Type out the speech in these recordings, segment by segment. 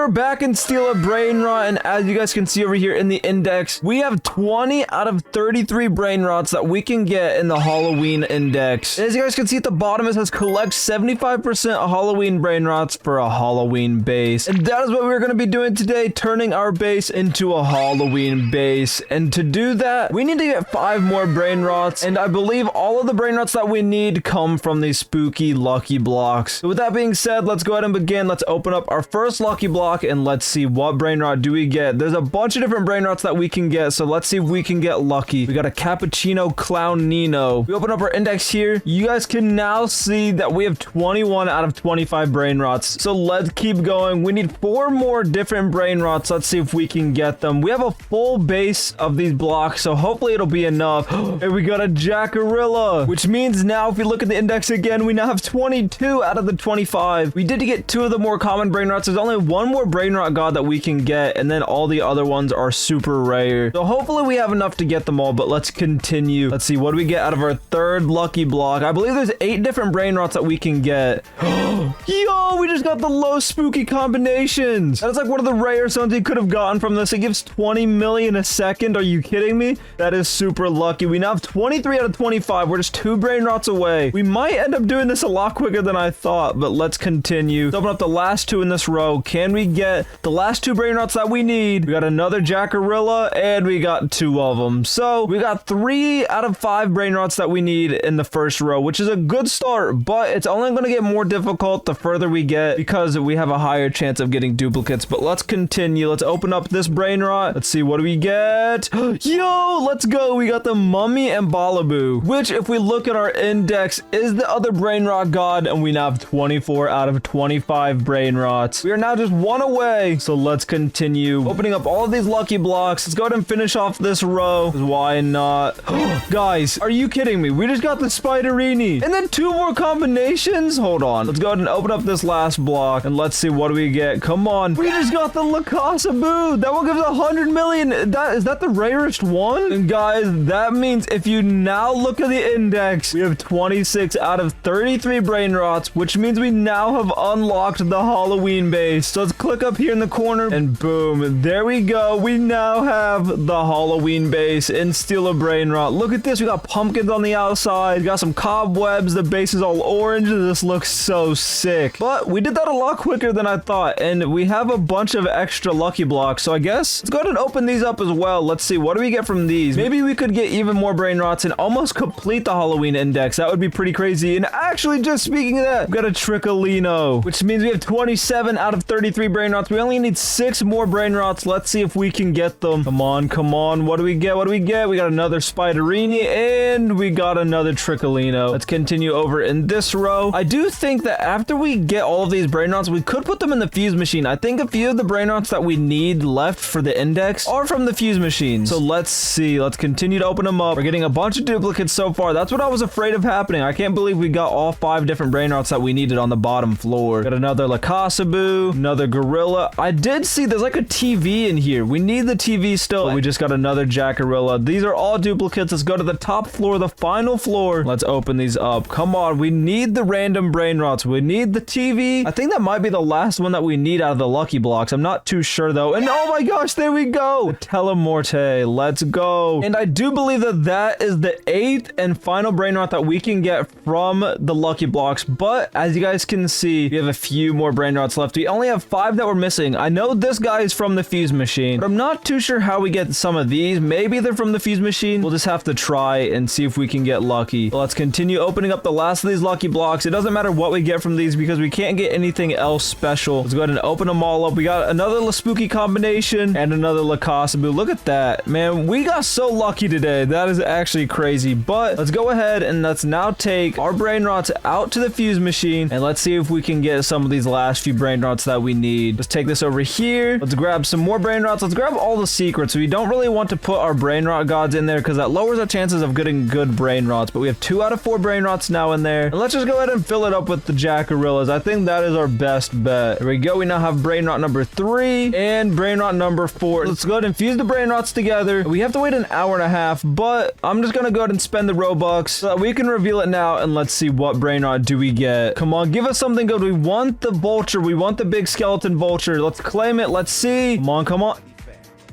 we're back in Steal a Brainrot, and as you guys can see over here in the index, we have 20 out of 33 Brainrots that we can get in the Halloween index. As you guys can see at the bottom, it says collect 75% of Halloween Brainrots for a Halloween base. And that is what we're going to be doing today, turning our base into a Halloween base. And to do that, we need to get 5 more Brainrots, and I believe all of the Brainrots that we need come from these spooky lucky blocks. So with that being said, let's go ahead and begin. Let's open up our first lucky block and let's see what Brainrot do we get. There's a bunch of different Brainrots that we can get, so let's see if we can get lucky. We got a Cappuccino Clown Nino. We open up our index here. You guys can now see that we have 21 out of 25 Brainrots. So let's keep going. We need 4 more different Brainrots. Let's see if we can get them. We have a full base of these blocks, so hopefully it'll be enough. And we got a Jackarilla, which means now if we look at the index again, we now have 22 out of the 25. We did get 2 of the more common Brainrots. There's only 1 more Brainrot god that we can get, and then all the other ones are super rare. So hopefully we have enough to get them all, but let's continue. Let's see, what do we get out of our third lucky block? I believe there's 8 different Brainrots that we can get. Yo, we just got the low spooky combinations. That's like one of the rare ones you could have gotten from this. It gives 20 million a second. Are you kidding me? That is super lucky. We now have 23 out of 25. We're just 2 Brainrots away. We might end up doing this a lot quicker than I thought, but let's continue. Let's open up the last 2 in this row. Can we get the last 2 Brainrots that we need? We got another Jackarilla, and we got 2 of them. So we got 3 out of 5 Brainrots that we need in the first row, which is a good start, but it's only going to get more difficult the further we get because we have a higher chance of getting duplicates. But let's continue. Let's open up this Brainrot. Let's see, what do we get? Yo, let's go. We got the Mummy and Balaboo, which if we look at our index is the other Brainrot god, and we now have 24 out of 25 Brainrots. We are now just 1 away, so let's continue opening up all of these lucky blocks. Let's go ahead and finish off this row. Why not? Guys, are you kidding me? We just got the Spiderini and then 2 more combinations. Hold on, let's go ahead and open up this last block and let's see what do we get. Come on, we just got the Lakasaboo. That one gives 100 million. Is that the rarest one? And guys, that means if you now look at the index, we have 26 out of 33 Brainrots, which means we now have unlocked the Halloween base. So let's click up here in the corner and boom, there we go. We now have the Halloween base in Steal a Brainrot. Look at this. We got pumpkins on the outside. We got some cobwebs. The base is all orange. This looks so sick. But we did that a lot quicker than I thought, and we have a bunch of extra lucky blocks. So I guess let's go ahead and open these up as well. Let's see, what do we get from these? Maybe we could get even more Brainrots and almost complete the Halloween index. That would be pretty crazy. And actually, just speaking of that, we got a Trickolino, which means we have 27 out of 33 Brainrots. We only need 6 more Brainrots. Let's see if we can get them. Come on, come on. What do we get? What do we get? We got another Spiderini and we got another Trickolino. Let's continue over in this row. I do think that after we get all of these Brainrots, we could put them in the fuse machine. I think a few of the Brainrots that we need left for the index are from the fuse machine. So let's see. Let's continue to open them up. We're getting a bunch of duplicates so far. That's what I was afraid of happening. I can't believe we got all 5 different Brainrots that we needed on the bottom floor. Got another Lakasaboo, another Gorilla. I did see there's like a TV in here. We need the TV still. But we just got another Jackarilla. These are all duplicates. Let's go to the top floor, the final floor. Let's open these up. Come on. We need the random Brainrots. We need the TV. I think that might be the last one that we need out of the lucky blocks. I'm not too sure though. And oh my gosh, there we go. The Telemorte. Let's go. And I do believe that that is the 8th and final Brainrot that we can get from the lucky blocks. But as you guys can see, we have a few more Brainrots left. We only have 5 that we're missing. I know this guy is from the fuse machine, but I'm not too sure how we get some of these. Maybe they're from the fuse machine. We'll just have to try and see if we can get lucky. But let's continue opening up the last of these lucky blocks. It doesn't matter what we get from these because we can't get anything else special. Let's go ahead and open them all up. We got another spooky combination and another Lakasaboo. Look at that, man. We got so lucky today. That is actually crazy. But let's go ahead and let's now take our Brainrots out to the fuse machine and let's see if we can get some of these last few Brainrots that we need. Let's take this over here. Let's grab some more Brainrots. Let's grab all the secrets. We don't really want to put our Brainrot gods in there because that lowers our chances of getting good Brainrots. But we have 2 out of 4 Brainrots now in there. And let's just go ahead and fill it up with the Jackarillas. I think that is our best bet. There we go. We now have Brainrot number 3 and Brainrot number 4. Let's go ahead and fuse the Brainrots together. We have to wait an hour and a half, but I'm just gonna go ahead and spend the Robux so that we can reveal it now, and let's see what Brainrot do we get. Come on, give us something good. We want the vulture. We want the big skeleton Halloween vulture. Let's claim it. Let's see. Come on, come on.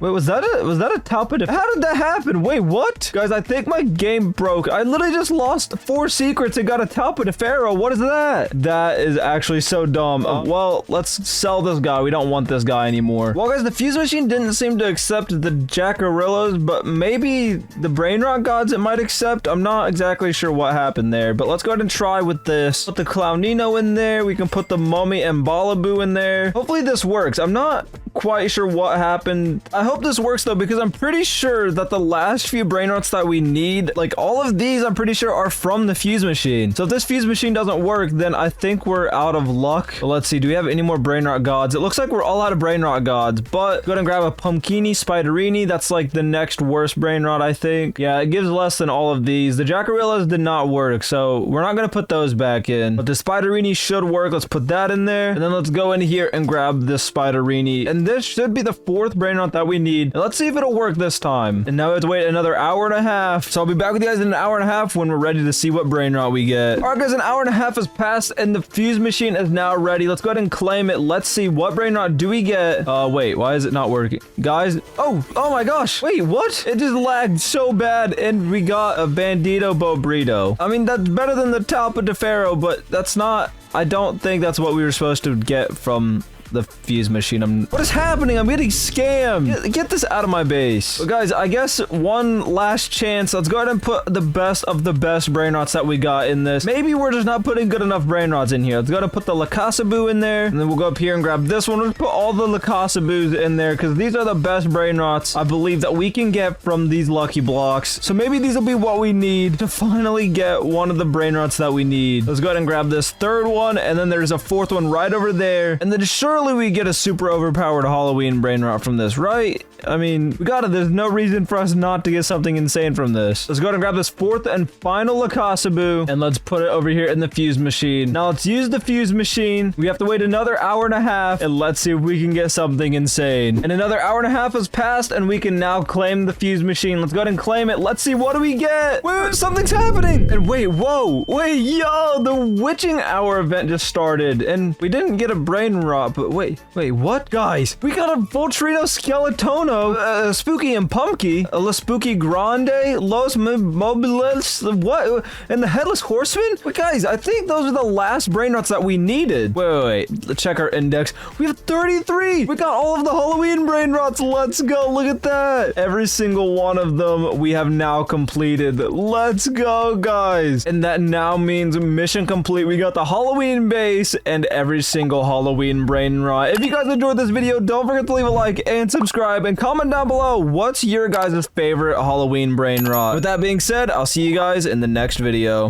Wait, was that a Talpa? How did that happen? Wait, what? Guys, I think my game broke. I literally just lost 4 secrets and got a Talpa de Pharaoh. What is that? That is actually so dumb. Well, let's sell this guy. We don't want this guy anymore. Well, guys, the fuse machine didn't seem to accept the Jackarillos, but maybe the Brainrot gods it might accept. I'm not exactly sure what happened there, but let's go ahead and try with this. Put the Clownino in there. We can put the Mummy and Balaboo in there. Hopefully this works. I'm not quite sure what happened. I hope this works though, because I'm pretty sure that the last few Brainrots that we need, like all of these, I'm pretty sure are from the fuse machine. So if this fuse machine doesn't work, then I think we're out of luck. But let's see, do we have any more Brainrot gods? It looks like we're all out of Brainrot gods, but go ahead and grab a Pumpkini Spiderini. That's like the next worst Brainrot, I think. Yeah, it gives less than all of these. The Jackarillos did not work, so we're not gonna put those back in. But the Spiderini should work. Let's put that in there. And then let's go in here and grab this Spiderini. And this should be the 4th Brainrot that we need. And let's see if it'll work this time. And now we have to wait another hour and a half. So I'll be back with you guys in an hour and a half when we're ready to see what Brainrot we get. All right, guys, an hour and a half has passed and the fuse machine is now ready. Let's go ahead and claim it. Let's see what Brainrot do we get. Wait, why is it not working? Guys, oh my gosh. Wait, what? It just lagged so bad and we got a Bandito Bobrito. I mean, that's better than the Talpa de Pharaoh, but that's not, I don't think that's what we were supposed to get from the fuse machine. What is happening? I'm getting scammed. Get this out of my base. But guys, I guess one last chance. Let's go ahead and put the best of the best Brainrots that we got in this. Maybe we're just not putting good enough Brainrots in here. Let's go ahead and put the Lakasaboo in there. And then we'll go up here and grab this one. Let's put all the Lakasaboos in there because these are the best Brainrots I believe that we can get from these lucky blocks. So maybe these will be what we need to finally get one of the Brainrots that we need. Let's go ahead and grab this 3rd one. And then there's a 4th one right over there. And then surely we get a super overpowered Halloween Brainrot from this, right? I mean, there's no reason for us not to get something insane from this. Let's go ahead and grab this 4th and final Lakasaboo, and let's put it over here in the fuse machine. Now let's use the fuse machine. We have to wait another hour and a half, and let's see if we can get something insane. And another hour and a half has passed, and we can now claim the fuse machine. Let's go ahead and claim it. Let's see, what do we get? Wait, something's happening! And wait, whoa, wait, yo, the witching hour event just started, and we didn't get a Brainrot, but wait, what? Guys, we got a Voltrito Skeletono, Spooky and Pumpkin, a La Spooky Grande, Los Mobiles, what? And the Headless Horseman? Wait, guys, I think those are the last Brainrots that we needed. Wait. Let's check our index. We have 33! We got all of the Halloween Brainrots. Let's go. Look at that. Every single one of them we have now completed. Let's go, guys. And that now means mission complete. We got the Halloween base and every single Halloween Brainrot. If you guys enjoyed this video, don't forget to leave a like and subscribe and comment down below what's your guys' favorite Halloween Brainrot. With that being said, I'll see you guys in the next video.